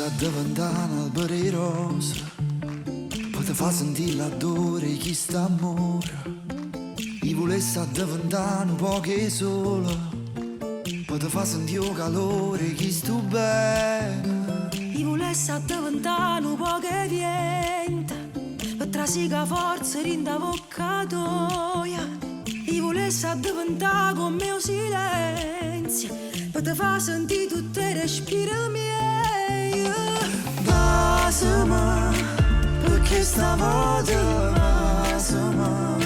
volesse diventare un albero di rosa, poi ti fa sentire l'odore di chi sta amore. Io volesse diventare un po' che sole, poi ti fa sentire il calore di chi sta bene. Io volesse diventare un po' che vienta, per trasiga forza rinda vocatoia. Io volesse diventare con mio silenzio, per te fa sentire tutte le respiri miei. Basami, perché stavolta basami.